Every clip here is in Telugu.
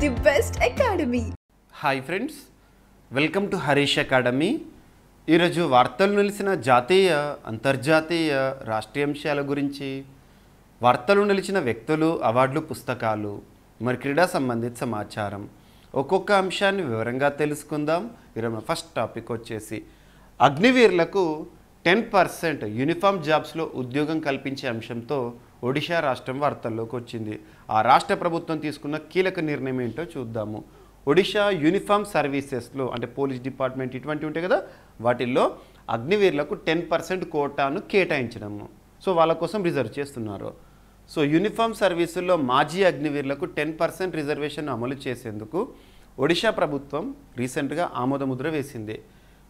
the best academy. Hi friends, welcome to Harish academy. ఈరోజు వార్తలు నిలిచిన జాతీయ అంతర్జాతీయ రాష్ట్రీయ అంశాల గురించి, వార్తలు నిలిచిన వ్యక్తులు, అవార్డులు, పుస్తకాలు, మరి క్రీడా సంబంధిత సమాచారం, ఒక్కొక్క అంశాన్ని వివరంగా తెలుసుకుందాం. ఈరోజు ఫస్ట్ టాపిక్ వచ్చేసి అగ్నివీరులకు 10% యూనిఫామ్ జాబ్స్లో ఉద్యోగం కల్పించే అంశంతో ఒడిషా రాష్ట్రం వార్తల్లోకి వచ్చింది. ఆ రాష్ట్ర ప్రభుత్వం తీసుకున్న కీలక నిర్ణయం ఏంటో చూద్దాము. ఒడిషా యూనిఫామ్ సర్వీసెస్లో అంటే పోలీస్ డిపార్ట్మెంట్ ఇటువంటివి ఉంటాయి కదా, వాటిల్లో అగ్నివీరులకు 10% కోటాను కేటాయించడము. సో వాళ్ళ కోసం రిజర్వ్ చేస్తున్నారు. సో యూనిఫామ్ సర్వీసుల్లో మాజీ అగ్నివీరులకు 10% రిజర్వేషన్ అమలు చేసేందుకు ఒడిషా ప్రభుత్వం రీసెంట్గా ఆమోదముద్ర వేసింది.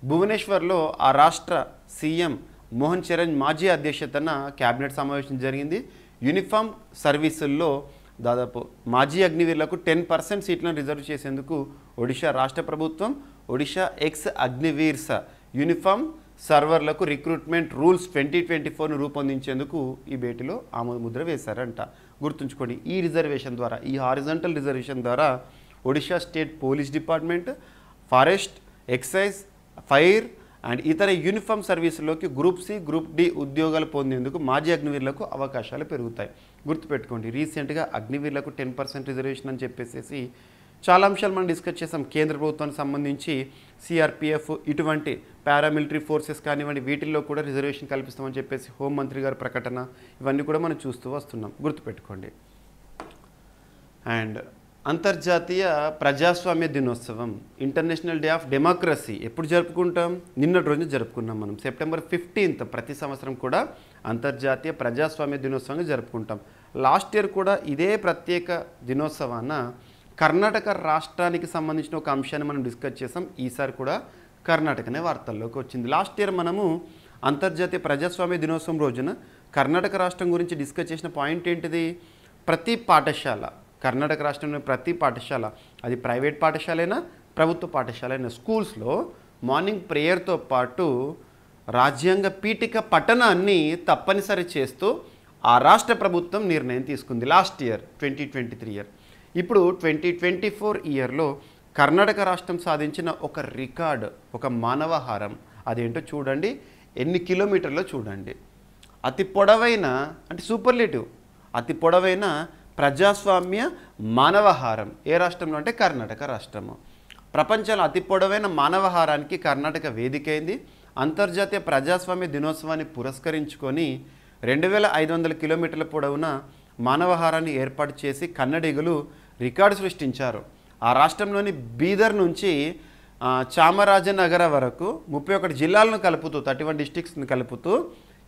భువనేశ్వర్లో ఆ రాష్ట్ర సీఎం మోహన్ చరణ్ మాజీ అధ్యక్షతన క్యాబినెట్ సమావేశం జరిగింది. యూనిఫామ్ సర్వీసుల్లో దాదాపు మాజీ అగ్నివీరులకు 10% సీట్లను రిజర్వ్ చేసేందుకు ఒడిషా రాష్ట్ర ప్రభుత్వం ఒడిషా ఎక్స్ అగ్నివీర్స్ యూనిఫామ్ సర్వర్లకు రిక్రూట్మెంట్ రూల్స్ 2024ను రూపొందించేందుకు ఈ భేటీలో ఆమోదముద్ర వేశారంట. గుర్తుంచుకోండి, ఈ రిజర్వేషన్ ద్వారా, ఈ హారిజంటల్ రిజర్వేషన్ ద్వారా Odisha state police department, forest, excise, fire and ఇతర యూనిఫామ్ సర్వీసుల్లోకి గ్రూప్ సి, గ్రూప్ డి ఉద్యోగాలు పొందేందుకు మాజీ అగ్నివీరులకు అవకాశాలు పెరుగుతాయి. గుర్తుపెట్టుకోండి, రీసెంట్గా అగ్నివీరులకు 10% రిజర్వేషన్ అని చెప్పేసి చాలా అంశాలు మనం డిస్కస్ చేసాం. కేంద్ర ప్రభుత్వానికి సంబంధించి సిఆర్పిఎఫ్ ఇటువంటి పారామిలిటరీ ఫోర్సెస్ కానివ్వండి, వీటిల్లో కూడా రిజర్వేషన్ కల్పిస్తామని చెప్పేసి హోంమంత్రి గారి ప్రకటన, ఇవన్నీ కూడా మనం చూస్తూ వస్తున్నాం. గుర్తుపెట్టుకోండి. అండ్ అంతర్జాతీయ ప్రజాస్వామ్య దినోత్సవం, ఇంటర్నేషనల్ డే ఆఫ్ డెమోక్రసీ ఎప్పుడు జరుపుకుంటాం? నిన్నటి రోజున జరుపుకున్నాం మనం. సెప్టెంబర్ 15th ప్రతి సంవత్సరం కూడా అంతర్జాతీయ ప్రజాస్వామ్య దినోత్సవంగా జరుపుకుంటాం. లాస్ట్ ఇయర్ కూడా ఇదే ప్రత్యేక దినోత్సవాన కర్ణాటక రాష్ట్రానికి సంబంధించిన ఒక అంశాన్ని మనం డిస్కస్ చేసాం. ఈసారి కూడా కర్ణాటకనే వార్తల్లోకి వచ్చింది. లాస్ట్ ఇయర్ మనము అంతర్జాతీయ ప్రజాస్వామ్య దినోత్సవం రోజున కర్ణాటక రాష్ట్రం గురించి డిస్కస్ చేసిన పాయింట్ ఏంటిది? ప్రతి పాఠశాల, కర్ణాటక రాష్ట్రంలోని ప్రతి పాఠశాల, అది ప్రైవేట్ పాఠశాలైనా ప్రభుత్వ పాఠశాలైనా, స్కూల్స్లో మార్నింగ్ ప్రేయర్తో పాటు రాజ్యాంగ పీఠిక పఠనాన్ని తప్పనిసరి చేస్తూ ఆ రాష్ట్ర ప్రభుత్వం నిర్ణయం తీసుకుంది లాస్ట్ ఇయర్ 2023 ఇయర్. ఇప్పుడు 2024 ఇయర్లో కర్ణాటక రాష్ట్రం సాధించిన ఒక రికార్డు, ఒక మానవహారం, అదేంటో చూడండి. ఎన్ని కిలోమీటర్లో చూడండి. అతి పొడవైన, అంటే సూపర్లేటివ్, అతి పొడవైన ప్రజాస్వామ్య మానవహారం ఏ రాష్ట్రంలో అంటే కర్ణాటక రాష్ట్రము. ప్రపంచంలో అతి పొడవైన మానవహారానికి కర్ణాటక వేదిక అయింది. అంతర్జాతీయ ప్రజాస్వామ్య దినోత్సవాన్ని పురస్కరించుకొని 2500 కిలోమీటర్ల పొడవున మానవహారాన్ని ఏర్పాటు చేసి కన్నడిగులు రికార్డు సృష్టించారు. ఆ రాష్ట్రంలోని బీదర్ నుంచి చామరాజనగర వరకు 31 జిల్లాలను కలుపుతూ, 31 డిస్ట్రిక్ట్స్ని కలుపుతూ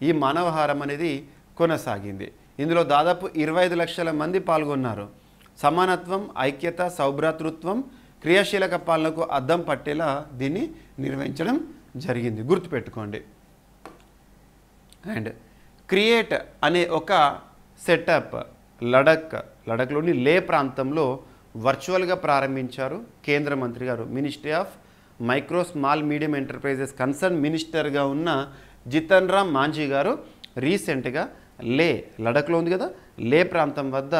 ఈ మానవహారం అనేది కొనసాగింది. ఇందులో దాదాపు 25 లక్షల మంది పాల్గొన్నారు. సమానత్వం, ఐక్యత, సౌభ్రాతృత్వం, క్రియాశీలక పాలనకు అద్దం పట్టేలా దీన్ని నిర్వహించడం జరిగింది. గుర్తుపెట్టుకోండి. అండ్ క్రియేట్ అనే ఒక సెటప్ లడఖ్లోని లే ప్రాంతంలో వర్చువల్గా ప్రారంభించారు కేంద్ర మంత్రి గారు. Ministry of micro small medium enterprises concern మినిస్టర్గా ఉన్న జితన్ రామ్ మాంఝీ గారు రీసెంట్గా లడఖ్లో ఉంది కదా, లే ప్రాంతం వద్ద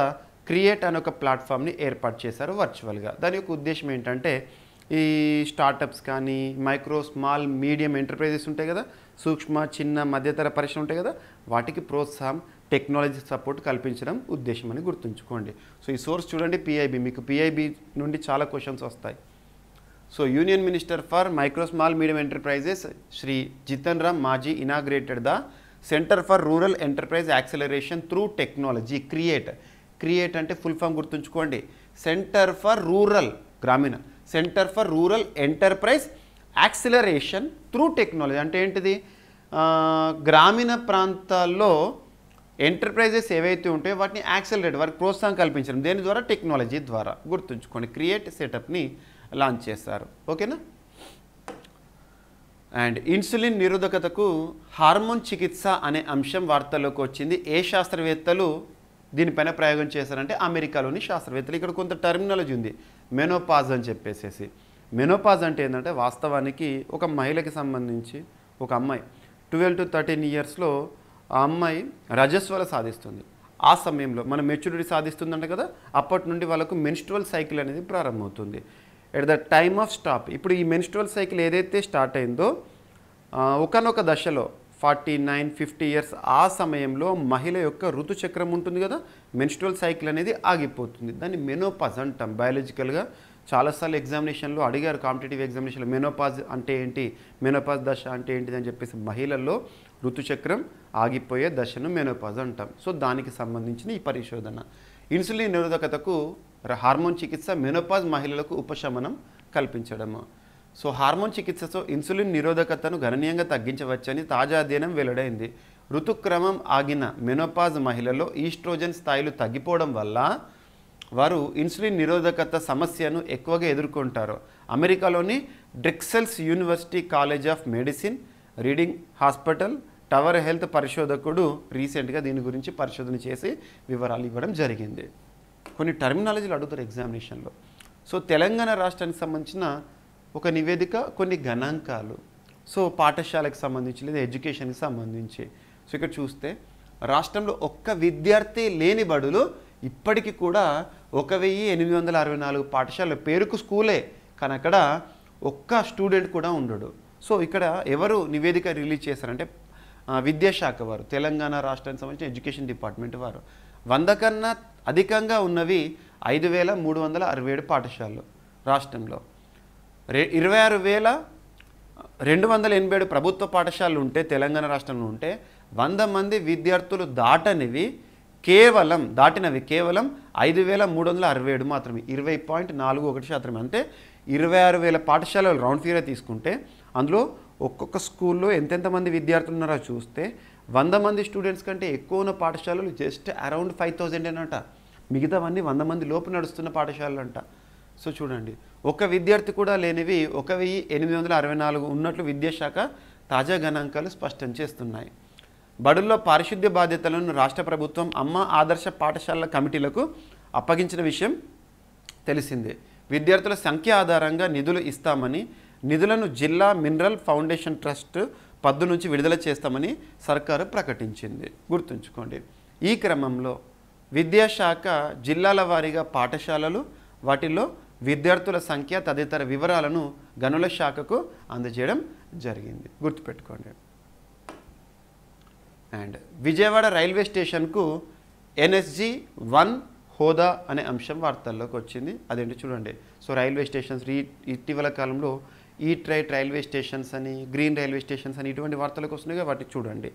క్రియేట్ అనే ఒక ప్లాట్ఫామ్ని ఏర్పాటు చేశారు వర్చువల్గా. దాని యొక్క ఉద్దేశం ఏంటంటే, ఈ స్టార్టప్స్ కానీ, మైక్రో స్మాల్ మీడియం ఎంటర్ప్రైజెస్ ఉంటాయి కదా, సూక్ష్మ, చిన్న, మధ్యతర పరిశ్రమ ఉంటాయి కదా, వాటికి ప్రోత్సాహం, టెక్నాలజీ సపోర్ట్ కల్పించడం ఉద్దేశం అని గుర్తుంచుకోండి. సో ఈ సోర్స్ చూడండి, పిఐబి. మీకు పిఐబి నుండి చాలా క్వశ్చన్స్ వస్తాయి. So union minister for micro small medium enterprises Shri Jitan Ram Manjhi inaugurated the centre for rural enterprise acceleration through technology. Create అంటే ఫుల్ ఫామ్ గుర్తుంచుకోండి, సెంటర్ ఫర్ రూరల్, గ్రామీణ, centre for rural enterprise acceleration through technology. అంటే ఏంటిది? గ్రామీణ ప్రాంతాల్లో ఎంటర్ప్రైజెస్ ఏవైతే ఉంటాయో వాటిని యాక్సిలరేట్, వారికి ప్రోత్సాహం కల్పించడం, దేని ద్వారా? టెక్నాలజీ ద్వారా. గుర్తుంచుకోండి, క్రియేట్ సెటప్ని లాంచ్ చేస్తారు. ఓకేనా? అండ్ ఇన్సులిన్ నిరోధకతకు హార్మోన్ చికిత్స అనే అంశం వార్తల్లోకి వచ్చింది. ఏ శాస్త్రవేత్తలు దీనిపైన ప్రయోగం చేశారంటే అమెరికాలోని శాస్త్రవేత్తలు. ఇక్కడ కొంత టర్మినాలజీ ఉంది, మెనోపాజ్ అని చెప్పేసి. మెనోపాజ్ అంటే ఏంటంటే, వాస్తవానికి ఒక మహిళకి సంబంధించి ఒక అమ్మాయి 12 to 13 ఇయర్స్లో ఆ అమ్మాయి రజస్వల సాధిస్తుంది. ఆ సమయంలో మనం మెచ్యూరిటీ సాధిస్తుందంట కదా, అప్పటి నుండి వాళ్ళకు మెన్స్ట్రువల్ సైకిల్ అనేది ప్రారంభమవుతుంది. At the time of stop, ఇప్పుడు ఈ మెన్స్ట్రువల్ సైకిల్ ఏదైతే స్టార్ట్ అయిందో ఒకానొక దశలో 49-50 ఇయర్స్ ఆ సమయంలో మహిళ యొక్క ఋతుచక్రం ఉంటుంది కదా, మెన్స్ట్రువల్ సైకిల్ అనేది ఆగిపోతుంది. దాన్ని మెనోపాజ్ అంటాం బయాలజికల్గా. చాలాసార్లు ఎగ్జామినేషన్లో అడిగారు, కాంపిటేటివ్ ఎగ్జామినేషన్లో మెనోపాజ్ అంటే ఏంటి, మెనోపాజ్ దశ అంటే ఏంటిది అని చెప్పేసి. మహిళల్లో ఋతుచక్రం ఆగిపోయే దశను మెనోపాజ్ అంటాం. సో దానికి సంబంధించిన ఈ పరిశోధన. ఇన్సులిన్ నిరోధకతకు హార్మోన్ చికిత్స మెనోపాజ్ మహిళలకు ఉపశమనం కల్పించడము. సో హార్మోన్ చికిత్సతో ఇన్సులిన్ నిరోధకతను గణనీయంగా తగ్గించవచ్చని తాజా అధ్యయనం వెల్లడైంది. ఋతుక్రమం ఆగిన మెనోపాజ్ మహిళల్లో ఈస్ట్రోజన్ స్థాయిలు తగ్గిపోవడం వల్ల వారు ఇన్సులిన్ నిరోధకత సమస్యను ఎక్కువగా ఎదుర్కొంటారు. అమెరికాలోని Drexel's university college of medicine, reading hospital, tower health పరిశోధకుడు రీసెంట్గా దీని గురించి పరిశోధన చేసి వివరాలు ఇవ్వడం జరిగింది. కొన్ని టర్మినాలజీలు అడుగుతారు ఎగ్జామినేషన్లో. సో తెలంగాణ రాష్ట్రానికి సంబంధించిన ఒక నివేదిక, కొన్ని గణాంకాలు. సో పాఠశాలకు సంబంధించి లేదా ఎడ్యుకేషన్కి సంబంధించి. సో ఇక్కడ చూస్తే రాష్ట్రంలో ఒక్క విద్యార్థి లేని బడులు ఇప్పటికీ కూడా 1864 పాఠశాలలు, పేరుకు స్కూలే కానీ అక్కడ ఒక్క స్టూడెంట్ కూడా ఉండడు. సో ఇక్కడ ఎవరు నివేదిక రిలీజ్ చేశారంటే విద్యాశాఖ వారు, తెలంగాణ రాష్ట్రానికి సంబంధించిన ఎడ్యుకేషన్ డిపార్ట్మెంట్ వారు. 100 కన్నా అధికంగా ఉన్నవి 5367 పాఠశాలలు రాష్ట్రంలో. 26,287 ప్రభుత్వ పాఠశాలలు ఉంటే తెలంగాణ రాష్ట్రంలో ఉంటే 100 మంది విద్యార్థులు దాటినవి కేవలం 5,367 మాత్రమే, 20.41%. అంటే 26,000 పాఠశాలలు రౌండ్ ఫిగర్ తీసుకుంటే అందులో ఒక్కొక్క స్కూల్లో ఎంతెంతమంది విద్యార్థులు ఉన్నారో చూస్తే 100 మంది స్టూడెంట్స్ కంటే ఎక్కువ ఉన్న పాఠశాలలు జస్ట్ అరౌండ్ 5,000 అనట. మిగతావన్నీ 100 మంది లోపు నడుస్తున్న పాఠశాలలు అంట. సో చూడండి, ఒక విద్యార్థి కూడా లేనివి 1864 ఉన్నట్లు విద్యాశాఖ తాజా గణాంకాలు స్పష్టం చేస్తున్నాయి. బడుల్లో పారిశుద్ధ్య బాధ్యతలను రాష్ట్ర ప్రభుత్వం అమ్మ ఆదర్శ పాఠశాలల కమిటీలకు అప్పగించిన విషయం తెలిసిందే. విద్యార్థుల సంఖ్య ఆధారంగా నిధులు ఇస్తామని, నిధులను జిల్లా మినరల్ ఫౌండేషన్ ట్రస్ట్ పద్దు నుంచి విడుదల చేస్తామని సర్కారు ప్రకటించింది. గుర్తుంచుకోండి. ఈ క్రమంలో విద్యాశాఖ జిల్లాల వారీగా పాఠశాలలు, వాటిల్లో విద్యార్థుల సంఖ్య తదితర వివరాలను గనుల శాఖకు అందజేయడం జరిగింది. గుర్తుపెట్టుకోండి. అండ్ విజయవాడ రైల్వే స్టేషన్కు NSG 1 హోదా అనే అంశం వార్తల్లోకి వచ్చింది. అదేంటి చూడండి. సో రైల్వే స్టేషన్స్ ఇటీవల కాలంలో ట్రైట్ రైల్వే స్టేషన్స్ అని, గ్రీన్ రైల్వే స్టేషన్స్ అని ఇటువంటి వార్తలకు వస్తున్నాయి. వాటిని చూడండి.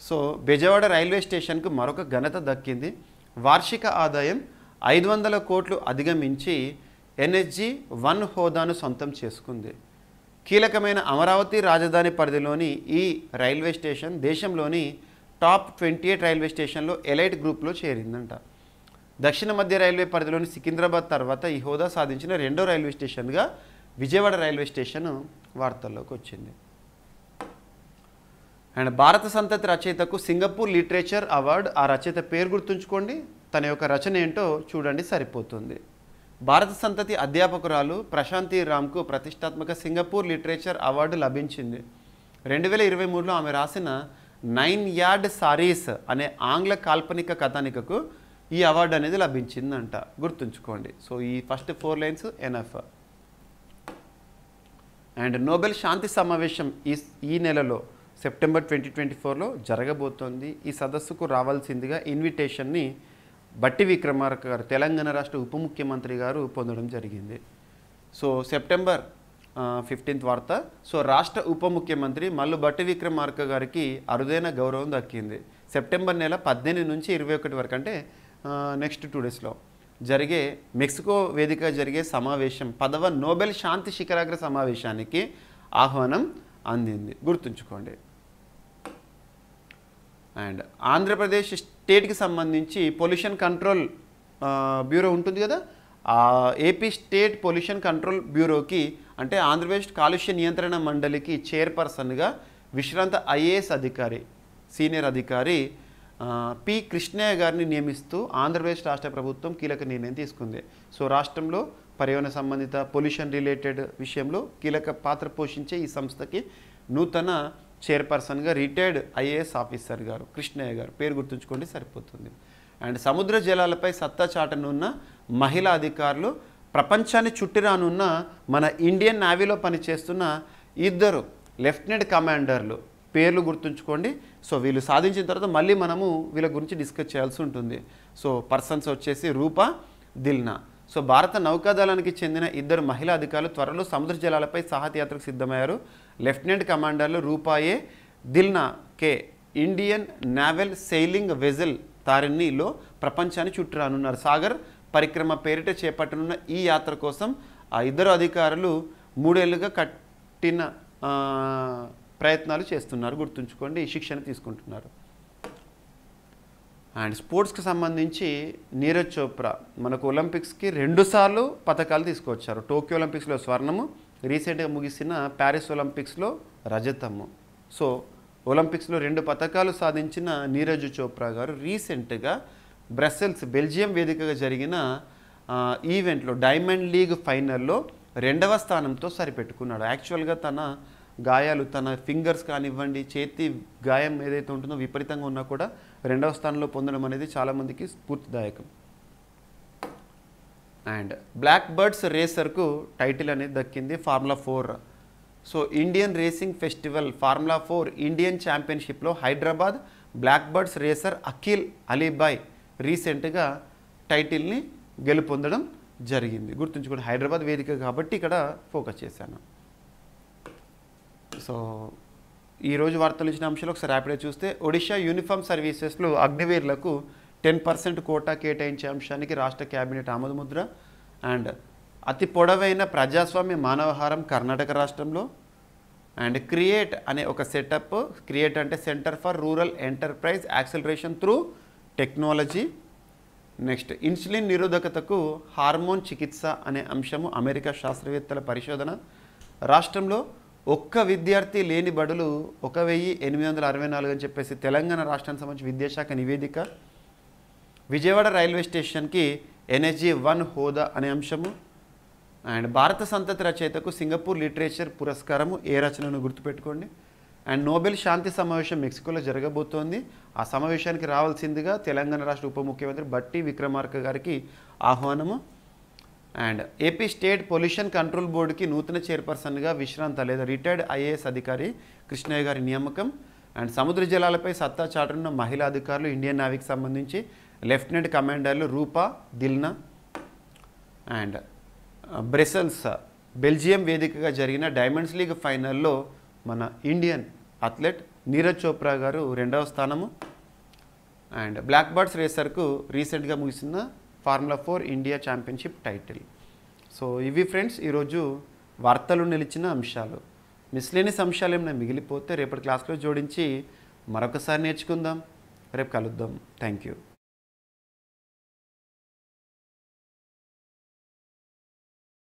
సో బెజవాడ రైల్వే స్టేషన్కు మరొక ఘనత దక్కింది. వార్షిక ఆదాయం 500 కోట్లు అధిగమించి NSG 1 హోదాను సొంతం చేసుకుంది. కీలకమైన అమరావతి రాజధాని పరిధిలోని ఈ రైల్వే స్టేషన్ దేశంలోని టాప్ 28 రైల్వే స్టేషన్లో ఎలైట్ గ్రూప్లో చేరిందంట. దక్షిణ మధ్య రైల్వే పరిధిలోని సికింద్రాబాద్ తర్వాత ఈ హోదా సాధించిన రెండో రైల్వే స్టేషన్గా విజయవాడ రైల్వే స్టేషన్ వార్తల్లోకి వచ్చింది. అండ్ భారత సంతతి రచయితకు సింగపూర్ లిటరేచర్ అవార్డు. ఆ రచయిత పేరు గుర్తుంచుకోండి, తన యొక్క రచన ఏంటో చూడండి, సరిపోతుంది. భారత సంతతి అధ్యాపకురాలు ప్రశాంతి రామ్కు ప్రతిష్టాత్మక సింగపూర్ లిటరేచర్ అవార్డు లభించింది. 2023లో ఆమె రాసిన 9 యార్డ్ సారీస్ అనే ఆంగ్ల కాల్పనిక కథానికకు ఈ అవార్డు అనేది లభించిందంట. గుర్తుంచుకోండి. సో ఈ first 4 lines enough. And Nobel శాంతి సమావేశం ఈ నెలలో సెప్టెంబర్ 2024లో జరగబోతోంది. ఈ సదస్సుకు రావాల్సిందిగా ఇన్విటేషన్ని బట్టి విక్రమార్క గారు, తెలంగాణ రాష్ట్ర ఉప ముఖ్యమంత్రి గారు పొందడం జరిగింది. సో సెప్టెంబర్ 15th వార్త. సో రాష్ట్ర ఉప ముఖ్యమంత్రి మల్లు బట్టి విక్రమార్క గారికి అరుదైన గౌరవం దక్కింది. సెప్టెంబర్ నెల 18 నుంచి 21 వరకు, అంటే నెక్స్ట్ 2 డేస్లో జరిగే మెక్సికో వేదిక జరిగే సమావేశం 10వ నోబెల్ శాంతి శిఖరాగ్ర సమావేశానికి ఆహ్వానం అందింది. గుర్తుంచుకోండి. అండ్ ఆంధ్రప్రదేశ్ స్టేట్కి సంబంధించి పొల్యూషన్ కంట్రోల్ బ్యూరో ఉంటుంది కదా, ఆ ఏపీ స్టేట్ పొల్యూషన్ కంట్రోల్ బ్యూరోకి, అంటే ఆంధ్రప్రదేశ్ కాలుష్య నియంత్రణ మండలికి చైర్పర్సన్గా విశ్రాంత IAS అధికారి, సీనియర్ అధికారి పి కృష్ణయ్య గారిని నియమిస్తూ ఆంధ్రప్రదేశ్ రాష్ట్ర ప్రభుత్వం కీలక నిర్ణయం తీసుకుంది. సో రాష్ట్రంలో పర్యావరణ సంబంధిత పొల్యూషన్ రిలేటెడ్ విషయంలో కీలక పాత్ర పోషించే ఈ సంస్థకి నూతన చైర్పర్సన్గా రిటైర్డ్ IAS ఆఫీసర్ గారు కృష్ణయ్య గారు, పేరు గుర్తుంచుకోండి సరిపోతుంది. అండ్ సముద్ర జలాలపై సత్తా చాటనున్న మహిళా అధికారులు, ప్రపంచాన్ని చుట్టిరానున్న మన ఇండియన్ నేవీలో పనిచేస్తున్న ఇద్దరు లెఫ్టినెంట్ కమాండర్లు పేర్లు గుర్తుంచుకోండి. సో వీళ్ళు సాధించిన తర్వాత మళ్ళీ మనము వీళ్ళ గురించి డిస్కస్ చేయాల్సి ఉంటుంది. సో పర్సన్స్ వచ్చేసి రూపా, దిల్నా. సో భారత నౌకాదళానికి చెందిన ఇద్దరు మహిళా అధికారులు త్వరలో సముద్ర జలాలపై సాహసయాత్రకు సిద్ధమయ్యారు. లెఫ్టినెంట్ కమాండర్లు రూపా ఏ, దిల్నా కే ఇండియన్ నేవల్ సెయిలింగ్ వెజల్ తారిణిలో ప్రపంచాన్ని చుట్టురానున్నారు. సాగర్ పరిక్రమ పేరిట చేపట్టనున్న ఈ యాత్ర కోసం ఆ ఇద్దరు అధికారులు 3 ఏళ్లుగా కఠిన ప్రయత్నాలు చేస్తున్నారు. గుర్తుంచుకోండి, ఈ శిక్షణ తీసుకుంటున్నారు. అండ్ స్పోర్ట్స్కి సంబంధించి నీరజ్ చోప్రా మనకు ఒలింపిక్స్కి 2 సార్లు పథకాలు తీసుకొచ్చారు. టోక్యో ఒలింపిక్స్లో స్వర్ణము, రీసెంట్గా ముగిసిన ప్యారిస్ ఒలింపిక్స్లో రజతము. సో ఒలింపిక్స్లో 2 పథకాలు సాధించిన నీరజ్ చోప్రా గారు రీసెంట్గా బ్రసెల్స్ బెల్జియం వేదికగా జరిగిన ఈవెంట్లో డైమండ్ లీగ్ ఫైనల్లో 2వ స్థానంతో సరిపెట్టుకున్నాడు. యాక్చువల్గా తన గాయాలు, తన ఫింగర్స్ కానివ్వండి, చేతి గాయం ఏదైతే ఉంటుందో విపరీతంగా ఉన్నా కూడా 2వ స్థానంలో పొందడం అనేది చాలామందికి స్ఫూర్తిదాయకం. అండ్ బ్లాక్ బర్డ్స్ రేసర్కు టైటిల్ అనేది దక్కింది formula 4. So Indian racing festival formula 4 Indian ఛాంపియన్షిప్లో Hyderabad black birds racer Akhil Alibhai రీసెంట్గా టైటిల్ని గెలుపొందడం జరిగింది. గుర్తుంచుకోండి, హైదరాబాద్ వేదిక కాబట్టి ఇక్కడ ఫోకస్ చేశాను. సో ఈరోజు వార్తలు ఇచ్చిన అంశాలు ఒకసారి ర్యాపిడ్గా చూస్తే, ఒడిషా యూనిఫామ్ సర్వీసెస్లో అగ్నివీరులకు 10% కోటా కేటాయించే అంశానికి రాష్ట్ర కేబినెట్ ఆమోదముద్ర. అండ్ అతి పొడవైన ప్రజాస్వామ్య మానవహారం కర్ణాటక రాష్ట్రంలో. అండ్ క్రియేట్ అనే ఒక సెటప్, క్రియేట్ అంటే centre for rural enterprise acceleration through technology. Next insulin నిరోధకతకు హార్మోన్ చికిత్స అనే అంశము అమెరికా శాస్త్రవేత్తల పరిశోధన. రాష్ట్రంలో ఒక్క విద్యార్థి లేని బడులు 1864 అని చెప్పేసి తెలంగాణ రాష్ట్రానికి సంబంధించి విద్యాశాఖ నివేదిక. విజయవాడ రైల్వే స్టేషన్కి NSG1 హోదా అనే అంశము. అండ్ భారత సంతతి రచయితకు సింగపూర్ లిటరేచర్ పురస్కారము. ఏ రచనను గుర్తుపెట్టుకోండి. అండ్ నోబెల్ శాంతి సమావేశం మెక్సికోలో జరగబోతోంది. ఆ సమావేశానికి రావాల్సిందిగా తెలంగాణ రాష్ట్ర ఉప ముఖ్యమంత్రి బట్టి విక్రమార్క గారికి ఆహ్వానము. And AP state pollution control బోర్డుకి నూతన చైర్పర్సన్గా విశ్రాంత లేదా రిటైర్డ్ IAS అధికారి కృష్ణయ్య గారి నియామకం. అండ్ సముద్ర జలాలపై సత్తా చాటున్న మహిళా అధికారులు ఇండియన్ నేవీకి సంబంధించి లెఫ్టినెంట్ కమాండర్లు Roopa, Dilna. And Brussels Belgium వేదికగా జరిగిన డైమండ్స్ లీగ్ ఫైనల్లో మన ఇండియన్ అథ్లెట్ నీరజ్ చోప్రా గారు 2వ స్థానము. అండ్ బ్లాక్ బర్డ్స్ రేసర్కు రీసెంట్గా ముగిసిన formula 4 India championship title. So ఇవి ఫ్రెండ్స్ ఈరోజు వార్తలు నిలిచిన అంశాలు. మిస్లేనియస్ అంశాలు ఏమైనా మిగిలిపోతే రేపటి క్లాస్లో జోడించి మరొకసారి నేర్చుకుందాం. రేపు కలుద్దాం. Thank you.